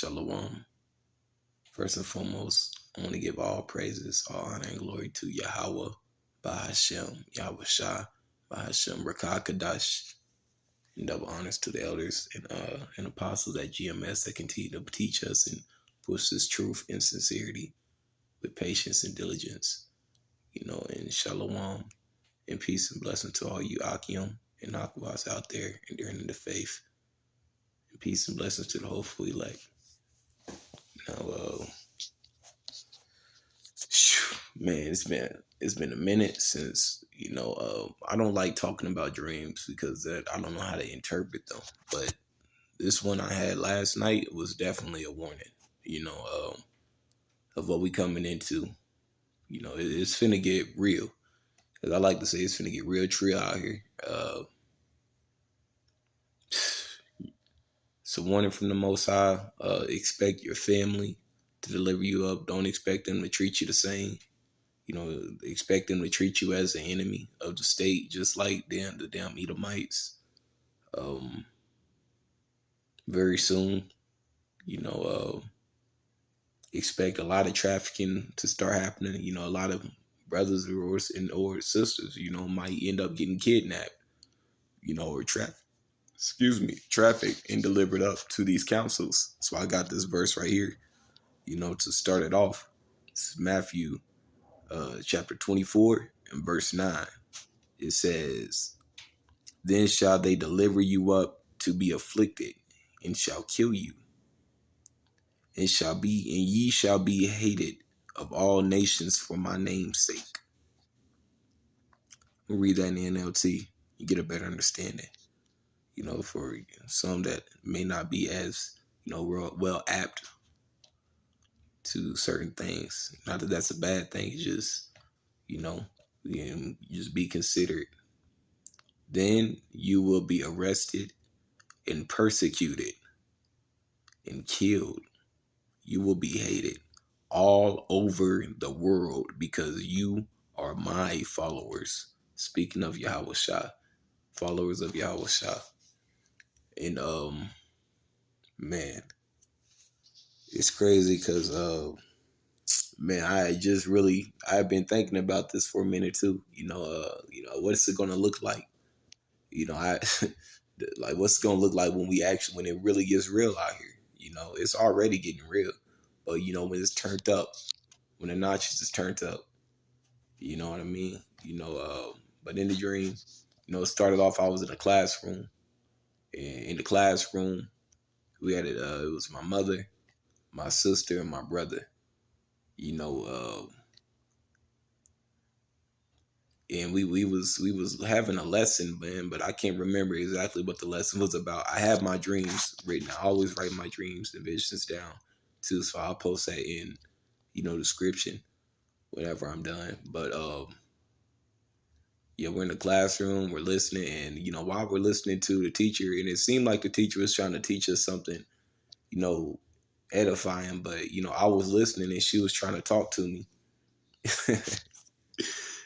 Shalawam. First and foremost, I want to give all praises, all honor, and glory to Yahawah Bahasham Yahawashi, Bahasham Rakakadash, and double honors to the elders and apostles at GMS that continue to teach us and push this truth and sincerity with patience and diligence. And Shalawam and peace and blessing to all you Akim and Akwas out there enduring in the faith. And peace and blessings to the hopeful elect. Man, it's been a minute since, I don't like talking about dreams because I don't know how to interpret them. But this one I had last night was definitely a warning, of what we coming into. It's finna get real. As I like to say, it's finna get real true out here. It's a warning from the Most High. Expect your family to deliver you up. Don't expect them to treat you the same. Expect them to treat you as an enemy of the state, just like the damn Edomites. Very soon, expect a lot of trafficking to start happening. A lot of brothers or sisters, might end up getting kidnapped, or trafficked and delivered up to these councils. So I got this verse right here, to start it off. This is Matthew chapter 24 and verse 9. It says, "Then shall they deliver you up to be afflicted, and shall kill you, and ye shall be hated of all nations for my name's sake." I'll read that in the NLT. You get a better understanding. For some that may not be as, well apt to certain things. Not that that's a bad thing. It's just, just be considerate. Then you will be arrested and persecuted and killed. You will be hated all over the world because you are my followers. Speaking of Yahawashi, followers of Yahawashi. And man, it's crazy because I've been thinking about this for a minute too. What's it gonna look like? Like what's it gonna look like when it really gets real out here? It's already getting real, but when it's turned up, when the notches is turned up, you know what I mean? But in the dream, it started off. I was in a classroom. And in the classroom, we had it. It was my mother, my sister, and my brother. And we was having a lesson, man, but I can't remember exactly what the lesson was about. I have my dreams written. I always write my dreams and visions down too, so I'll post that in, description whenever I'm done. But yeah, we're in the classroom, we're listening, and while we're listening to the teacher, and it seemed like the teacher was trying to teach us something, edifying, but I was listening and she was trying to talk to me.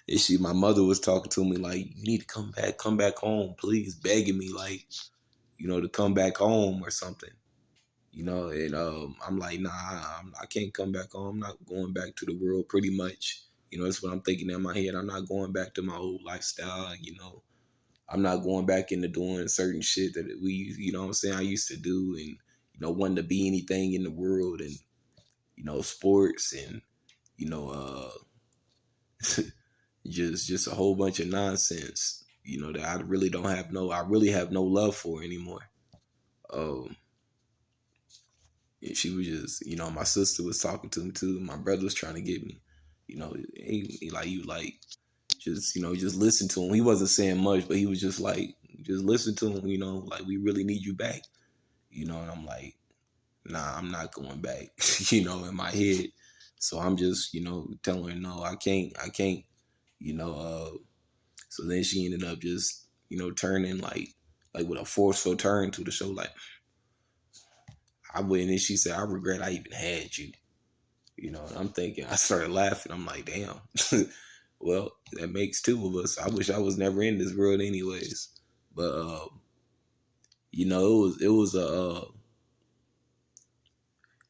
And my mother was talking to me like, "You need to come back home, please," begging me like, to come back home or something. And I'm like, nah, I can't come back home. I'm not going back to the world, pretty much. That's what I'm thinking in my head. I'm not going back to my old lifestyle. I'm not going back into doing certain shit that I used to do, and wanting to be anything in the world, and sports, and just a whole bunch of nonsense, that I really have no love for anymore. And she was just, my sister was talking to me too. My brother was trying to get me, just listen to him. He wasn't saying much, but he was just like, just listen to him, like we really need you back, and I'm like, nah, I'm not going back, in my head. So I'm just, telling her, no, I can't, so then she ended up just, turning like with a forceful turn to the show, like, I went, and she said, "I regret I even had you." And I'm thinking, I started laughing. I'm like, damn, well, that makes two of us. I wish I was never in this world anyways. But, it was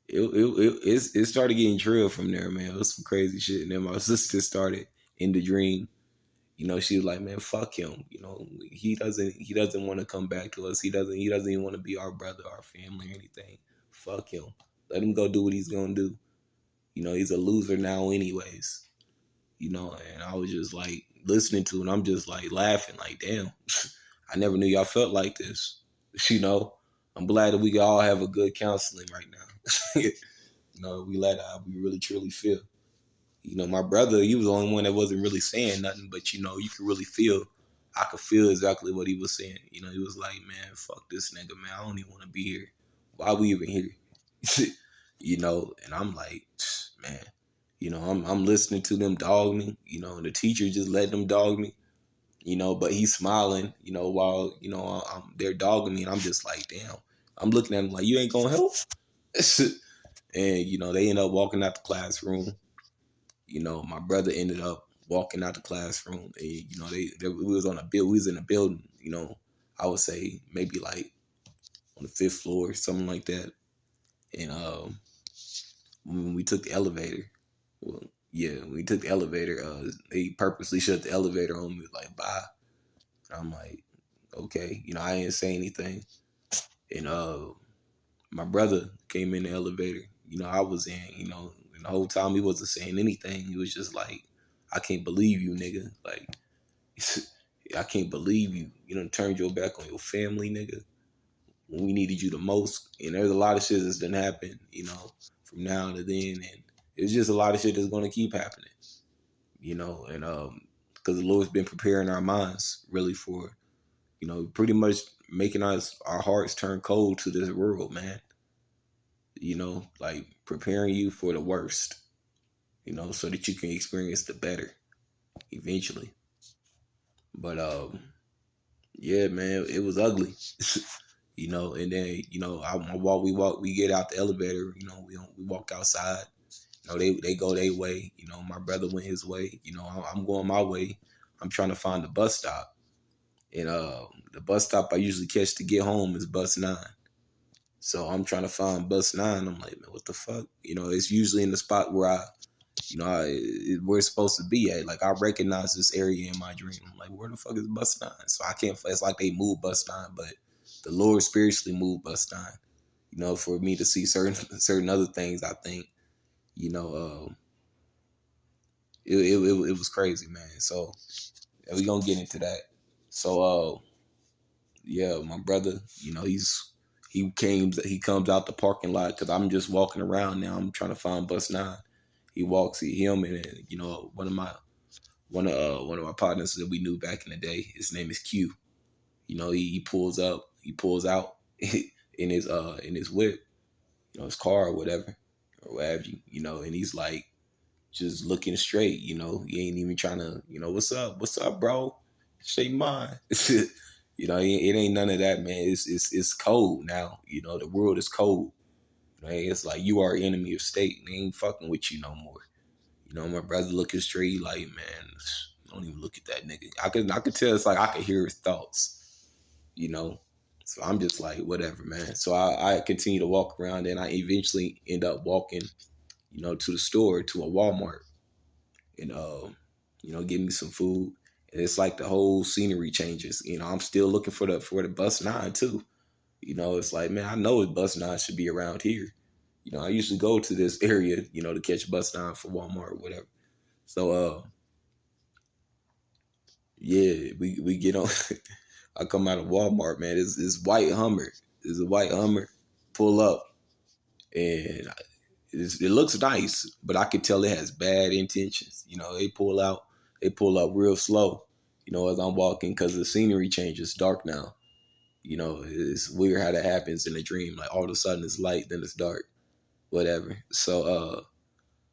it started getting trail from there, man. It was some crazy shit. And then my sister started in the dream. She was like, man, fuck him. He doesn't want to come back to us. He doesn't even want to be our brother, our family, or anything. Fuck him. Let him go do what he's gonna do. He's a loser now, anyways. And I was just like listening to it, and I'm just like laughing, like, damn, I never knew y'all felt like this. I'm glad that we can all have a good counseling right now. We let how we really truly feel. My brother, he was the only one that wasn't really saying nothing, but you could really feel. I could feel exactly what he was saying. He was like, man, fuck this nigga, man. I don't even want to be here. Why we even here? And I'm like, man, I'm listening to them dog me, and the teacher just let them dog me, but he's smiling, while, they're dogging me, and I'm just like, damn. I'm looking at him like, you ain't gonna help? And, they end up walking out the classroom. My brother ended up walking out the classroom, and, we was in a building, I would say maybe like on the 5th floor, something like that. And, when we took the elevator, they purposely shut the elevator on me, like, bye. And I'm like, okay, I didn't say anything. And my brother came in the elevator. I was in, and the whole time he wasn't saying anything. He was just like, I can't believe you, nigga. Like, I can't believe you. Turned your back on your family, nigga, when we needed you the most. And there's a lot of shit that's done happened, from now to then. And it's just a lot of shit that's going to keep happening, and because the Lord's been preparing our minds really for, pretty much making our hearts turn cold to this world, man. Like preparing you for the worst, so that you can experience the better eventually. But yeah, man, it was ugly. And then, we get out the elevator, we walk outside. They go their way. My brother went his way. I'm going my way. I'm trying to find the bus stop. And the bus stop I usually catch to get home is bus 9. So I'm trying to find bus 9. I'm like, man, what the fuck? It's usually in the spot where where it's supposed to be at. Like, I recognize this area in my dream. I'm like, where the fuck is bus 9? So I can't, it's like they moved bus 9, but the Lord spiritually moved bus 9, for me to see certain other things, I think. It was crazy, man. So yeah, we gonna get into that. So yeah, my brother, he comes out the parking lot because I'm just walking around now. I'm trying to find bus 9. He walks, him, and one of my partners that we knew back in the day. His name is Q. He pulls out in his whip, his car or whatever, or what have you, and he's like just looking straight, he ain't even trying to, what's up, bro? Shake mine. It ain't none of that, man. It's cold now. The world is cold. It's like you are enemy of state. They ain't fucking with you no more. My brother looking straight, like, man, don't even look at that nigga. I could tell. It's like I could hear his thoughts. So I'm just like, whatever, man. So I continue to walk around, and I eventually end up walking, to the store, to a Walmart, and get me some food. And it's like the whole scenery changes. I'm still looking for the bus 9 too. It's like, man, I know bus 9 should be around here. I usually go to this area, to catch bus 9 for Walmart or whatever. So yeah, we get on. I come out of Walmart, man. It's white Hummer. It's a white Hummer. Pull up, and it looks nice, but I can tell it has bad intentions. They pull up real slow, as I'm walking, because the scenery changes. Dark now. It's weird how that happens in a dream. Like, all of a sudden it's light, then it's dark, whatever. So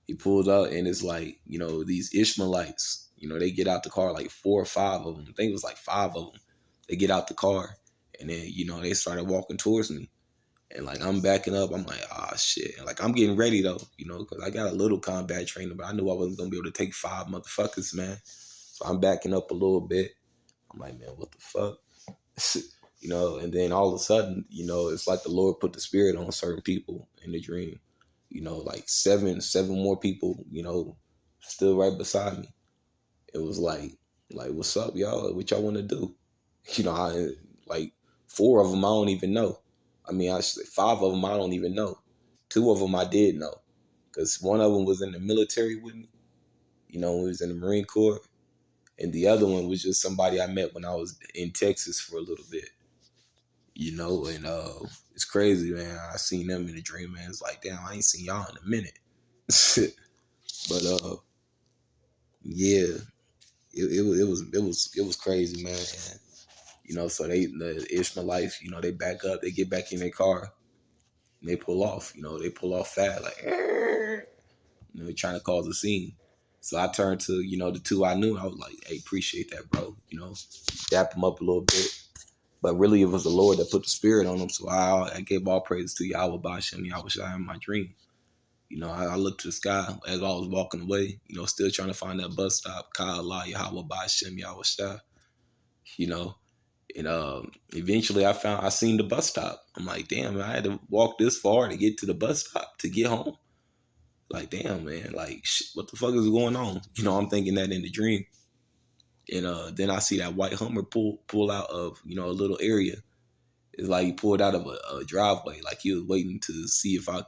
he pulls out, and it's like, these Ishmaelites, they get out the car, like 4 or 5 of them. I think it was like 5 of them. They get out the car, and then, they started walking towards me. And, like, I'm backing up. I'm like, shit. And, like, I'm getting ready, though, because I got a little combat training, but I knew I wasn't going to be able to take 5 motherfuckers, man. So I'm backing up a little bit. I'm like, man, what the fuck? And then all of a sudden, it's like the Lord put the spirit on certain people in the dream. like seven more people, still right beside me. It was like, what's up, y'all? What y'all want to do? I like 4 of them I don't even know. I mean, I should say 5 of them I don't even know. 2 of them I did know, because one of them was in the military with me. He was in the Marine Corps, and the other one was just somebody I met when I was in Texas for a little bit. And it's crazy, man. I seen them in the dream, man. It's like, damn, I ain't seen y'all in a minute. But yeah, it was crazy, man. And, so the Ishmaelites, they back up, they get back in their car, and they pull off. They pull off fast, like, trying to cause a scene. So I turned to, the 2 I knew. I was like, hey, appreciate that, bro. Dap them up a little bit. But really, it was the Lord that put the spirit on them. So I gave all praise to Yahawah Bahasham Yahawashi in my dream. I looked to the sky as I was walking away, still trying to find that bus stop. Allah, Yahawah Bahasham Yahawashi. And eventually I seen the bus stop. I'm like, damn, I had to walk this far to get to the bus stop to get home. Like, damn, man, like, shit, what the fuck is going on? I'm thinking that in the dream. And then I see that white Hummer pull out of, a little area. It's like he pulled out of a driveway, like he was waiting to see if I,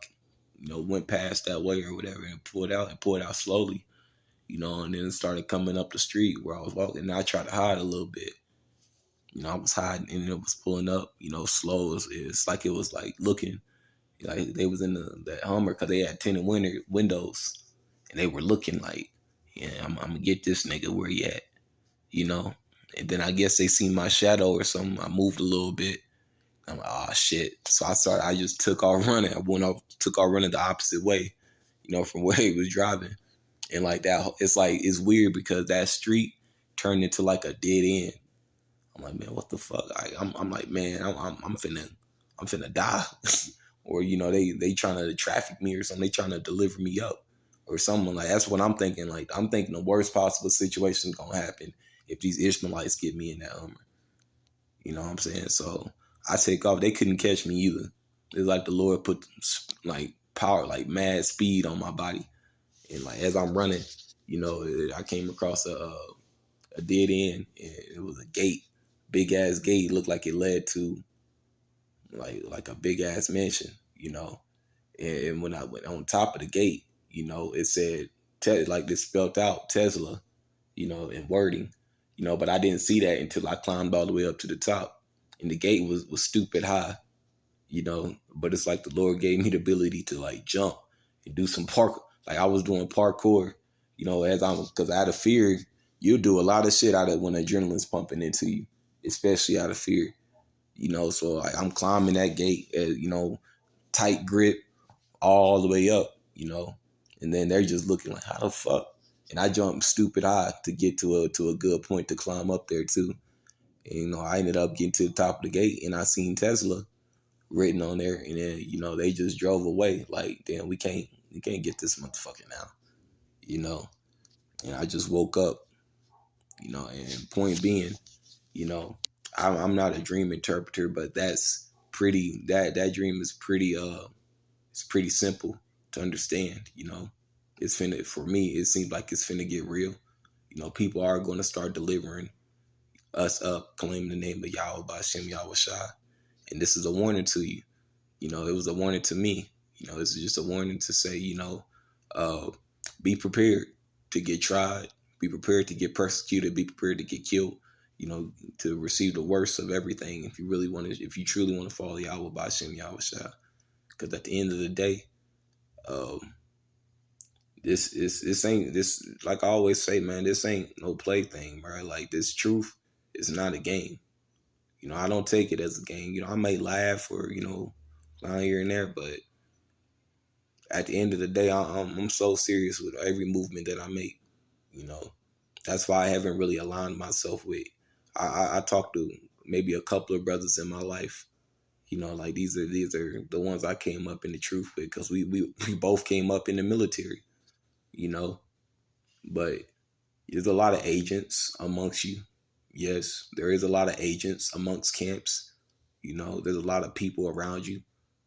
went past that way or whatever, and pulled out slowly, and then it started coming up the street where I was walking. And I tried to hide a little bit. I was hiding, and it was pulling up, slow. It's like it was like looking, like they was in that Hummer, because they had tinted windows, and they were looking like, yeah, I'm gonna get this nigga where he at, And then I guess they seen my shadow or something. I moved a little bit. I'm like, oh shit. So I just took off running. Took off running the opposite way, from where he was driving. And like that, it's weird because that street turned into like a dead end. I'm like, man, what the fuck? I'm like, man, I'm finna die. Or, they trying to traffic me or something. They trying to deliver me up or something. Like, that's what I'm thinking. Like, I'm thinking the worst possible situation is gonna happen if these Ishmaelites get me in that Hummer. You know what I'm saying? So I take off. They couldn't catch me either. It's like the Lord put like power, like mad speed on my body. And like as I'm running, I came across a dead end, and it was a gate, big ass gate. It looked like it led to like a big ass mansion, And when I went on top of the gate, it said like this spelled out Tesla, in wording, but I didn't see that until I climbed all the way up to the top. And the gate was stupid high, but it's like the Lord gave me the ability to like jump and do some parkour. Like I was doing parkour, because out of fear, you'll do a lot of shit out of when adrenaline's pumping into you, especially out of fear, So like I'm climbing that gate, tight grip all the way up, and then they're just looking like, how the fuck? And I jumped stupid high to get to a good point to climb up there too. And, I ended up getting to the top of the gate, and I seen Tesla written on there, and then, they just drove away. Like, damn, we can't get this motherfucker now, And I just woke up, and point being, I'm not a dream interpreter, but that's pretty, that dream is pretty, it's pretty simple to understand, It's for me, it seems like it's finna get real. People are going to start delivering us up, claiming the name of Yahawah Bahasham Yahawashi. And this is a warning to you. It was a warning to me. This is just a warning to say, be prepared to get tried, be prepared to get persecuted, be prepared to get killed, to receive the worst of everything if you truly want to follow Yahawah Bahasham Yahawashi. Because at the end of the day, this ain't this, like I always say, man, this ain't no plaything, right? Like this truth is not a game. I don't take it as a game. I may laugh or, line here and there, but at the end of the day, I'm so serious with every movement that I make. That's why I haven't really aligned myself with. I talked to maybe a couple of brothers in my life. Like these are the ones I came up in the truth with, because we both came up in the military. But there's a lot of agents amongst you. Yes, there is a lot of agents amongst camps. There's a lot of people around you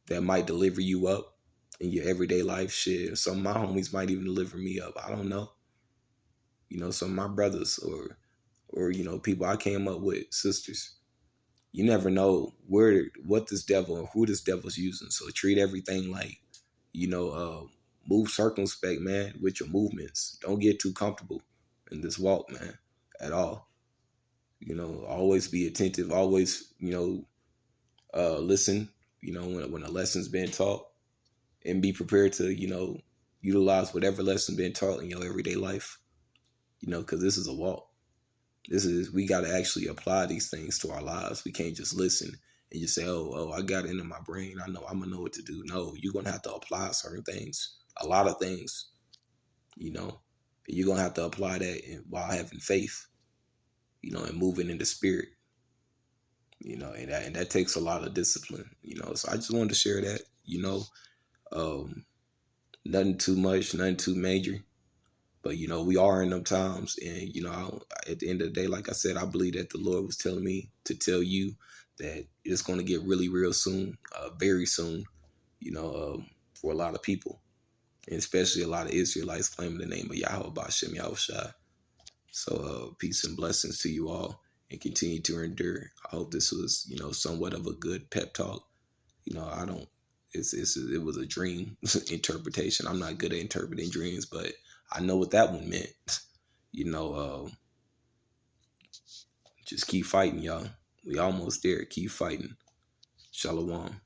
that might deliver you up. in your everyday life. Shit, some of my homies might even deliver me up. I don't know. Some of my brothers or people I came up with, sisters. You never know what this devil or who this devil's using. So treat everything like, move circumspect, man, with your movements. Don't get too comfortable in this walk, man, at all. Always be attentive. Always, listen. When a lesson's being taught, and be prepared to, utilize whatever lesson being taught in your everyday life. Because this is a walk. We got to actually apply these things to our lives. We can't just listen and just say, oh, I got it in my brain. I know I'm gonna know what to do. No, you're gonna have to apply certain things, a lot of things. You're gonna have to apply that while having faith, and moving in the spirit. And that takes a lot of discipline. So I just wanted to share that. Nothing too much, nothing too major. But, we are in them times. And, at the end of the day, like I said, I believe that the Lord was telling me to tell you that it's going to get really real soon, very soon, for a lot of people. And especially a lot of Israelites claiming the name of Yahawah Bahasham Yahawashi. So peace and blessings to you all, and continue to endure. I hope this was, somewhat of a good pep talk. I don't, it was a dream interpretation. I'm not good at interpreting dreams, but I know what that one meant. Just keep fighting, y'all. We almost there. Keep fighting. Shalawam.